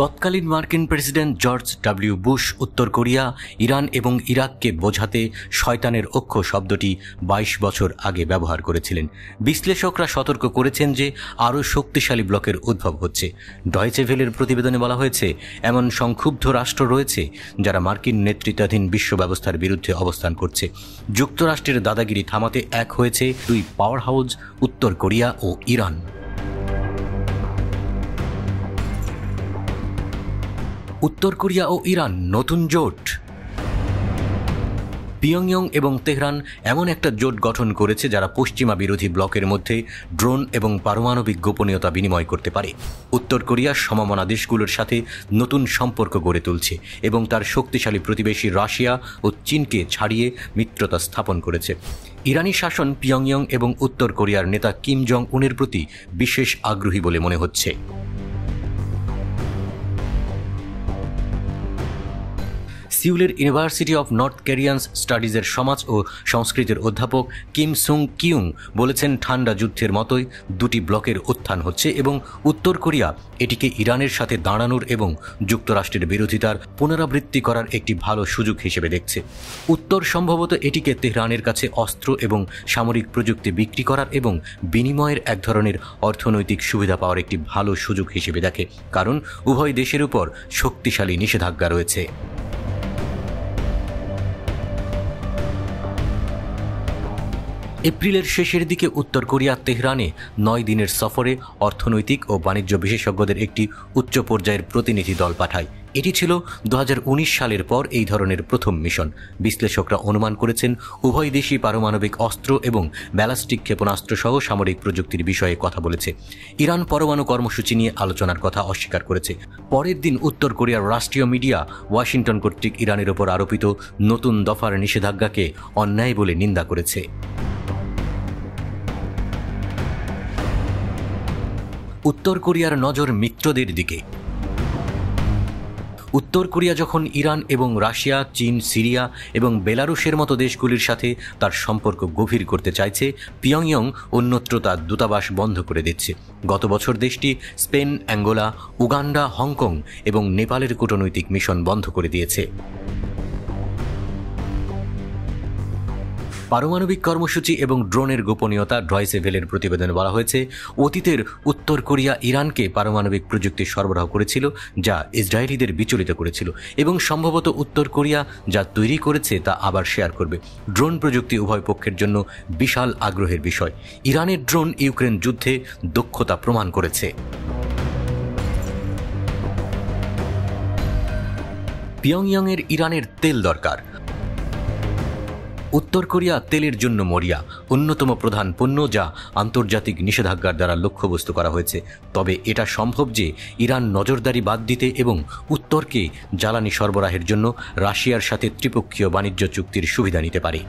তৎকালীন মার্কিন president George W Bush উত্তর কোরিয়া, ইরান এবং ইরাককে বোঝাতে শয়তানের অক্ষ শব্দটি ২২ বছর আগে ব্যবহার করেছিলেন। বিশ্লেষকরা সতর্ক করেছেন যে আরও শক্তিশালী ব্লকের উদ্ভব হচ্ছে। ডয়েচে ভেলের প্রতিবেদনে বলা হয়েছে, এমন সংক্ষুব্ধ রাষ্ট্র রয়েছে যারা মার্কিন নেতৃত্বাধীন বিশ্ব ব্যবস্থার বিরুদ্ধে অবস্থান করছে। যুক্তরাষ্ট্রের দাদাগিরি থামাতে এক হয়েছে দুই পাওয়ার হাউস, উত্তর কোরিয়া ও ইরান। উত্তর কোরিয়া ও ইরান নতুন জোট। পিয়ংইয়ং এবং তেহরান এমন একটা জোট গঠন করেছে যারা পশ্চিমা বিরোধী ব্লকের মধ্যে ড্রোন এবং পারমাণবিক গোপনীয়তা বিনিময় করতে পারে। উত্তর কোরিয়া সমমনা দেশগুলোর সাথে নতুন সম্পর্ক গড়ে তুলছে এবং তার শক্তিশালী প্রতিবেশী রাশিয়া ও চীনকে ছাড়িয়ে মিত্রতা স্থাপন করেছে। ইরানি শাসন পিয়ংইয়ং এবং উত্তর কোরিয়ার নেতা কিম জং উনের প্রতি বিশেষ আগ্রহী বলে মনে হচ্ছে। সিউলের ইউনিভার্সিটি অফ নর্থ কোরিয়ান্স স্টাডিজের সমাজ ও সংস্কৃতির অধ্যাপক কিম সুং কিউং বলেছেন, ঠান্ডা যুদ্ধের মতোই দুটি ব্লকের উত্থান হচ্ছে এবং উত্তর কোরিয়া এটিকে ইরানের সাথে দাঁড়ানোর এবং যুক্তরাষ্ট্রের বিরোধিতার পুনরাবৃত্তি করার একটি ভালো সুযোগ হিসেবে দেখছে। উত্তর সম্ভবত এটিকে তেহরানের কাছে অস্ত্র এবং সামরিক প্রযুক্তি বিক্রি করার এবং বিনিময়ের এক ধরনের অর্থনৈতিক সুবিধা পাওয়ার একটি ভালো সুযোগ হিসেবে দেখে, কারণ উভয় দেশের উপর শক্তিশালী নিষেধাজ্ঞা রয়েছে। এপ্রিলের শেষের দিকে উত্তর কোরিয়া তেহরানে ৯ দিনের সফরে অর্থনৈতিক ও বাণিজ্য বিশেষজ্ঞদের একটি উচ্চ পর্যায়ের প্রতিনিধি দল পাঠায়। এটি ছিল ২০১৯ সালের পর এই ধরনের প্রথম মিশন। বিশ্লেষকরা অনুমান করেছেন উভয় দেশই পারমাণবিক অস্ত্র এবং ব্যালিস্টিক ক্ষেপণাস্ত্র সহ সামরিক প্রযুক্তির বিষয়ে কথা বলেছে। ইরান পরমাণু কর্মসূচি নিয়ে আলোচনার কথা অস্বীকার করেছে। পরের দিন উত্তর কোরিয়ার রাষ্ট্রীয় মিডিয়া ওয়াশিংটন কর্তৃক ইরানের ওপর আরোপিত নতুন দফার নিষেধাজ্ঞাকে অন্যায় বলে নিন্দা করেছে। উত্তর কোরিয়ার নজর মিত্রদের দিকে। উত্তর কোরিয়া যখন ইরান এবং রাশিয়া, চীন, সিরিয়া এবং বেলারুশের মতো দেশগুলির সাথে তার সম্পর্ক গভীর করতে চাইছে, পিয়ংইয়ং অন্যত্র তার দূতাবাস বন্ধ করে দিচ্ছে। গত বছর দেশটি স্পেন, অ্যাঙ্গোলা, উগান্ডা, হংকং এবং নেপালের কূটনৈতিক মিশন বন্ধ করে দিয়েছে। পারমাণবিক কর্মসূচি এবং ড্রোনের গোপনীয়তা। ডয়েচে ভেলের প্রতিবেদনে বলা হয়েছে, অতীতের উত্তর কোরিয়া ইরানকে পারমাণবিক প্রযুক্তি সরবরাহ করেছিল যা ইসরায়েলিদের বিচলিত করেছিল এবং সম্ভবত উত্তর কোরিয়া যা তৈরি করেছে তা আবার শেয়ার করবে। ড্রোন প্রযুক্তি উভয় পক্ষের জন্য বিশাল আগ্রহের বিষয়। ইরানের ড্রোন ইউক্রেন যুদ্ধে দক্ষতা প্রমাণ করেছে। পিয়ংইয়ংয়ের ইরানের তেল দরকার। উত্তর কোরিয়া তেলের জন্য মরিয়া, অন্যতম প্রধান পণ্য যা আন্তর্জাতিক নিষেধাজ্ঞার দ্বারা লক্ষ্যবস্তু করা হয়েছে। তবে এটা সম্ভব যে ইরান নজরদারি বাদ দিতে এবং উত্তরকে জ্বালানি সরবরাহের জন্য রাশিয়ার সাথে ত্রিপক্ষীয় বাণিজ্য চুক্তির সুবিধা নিতে পারে।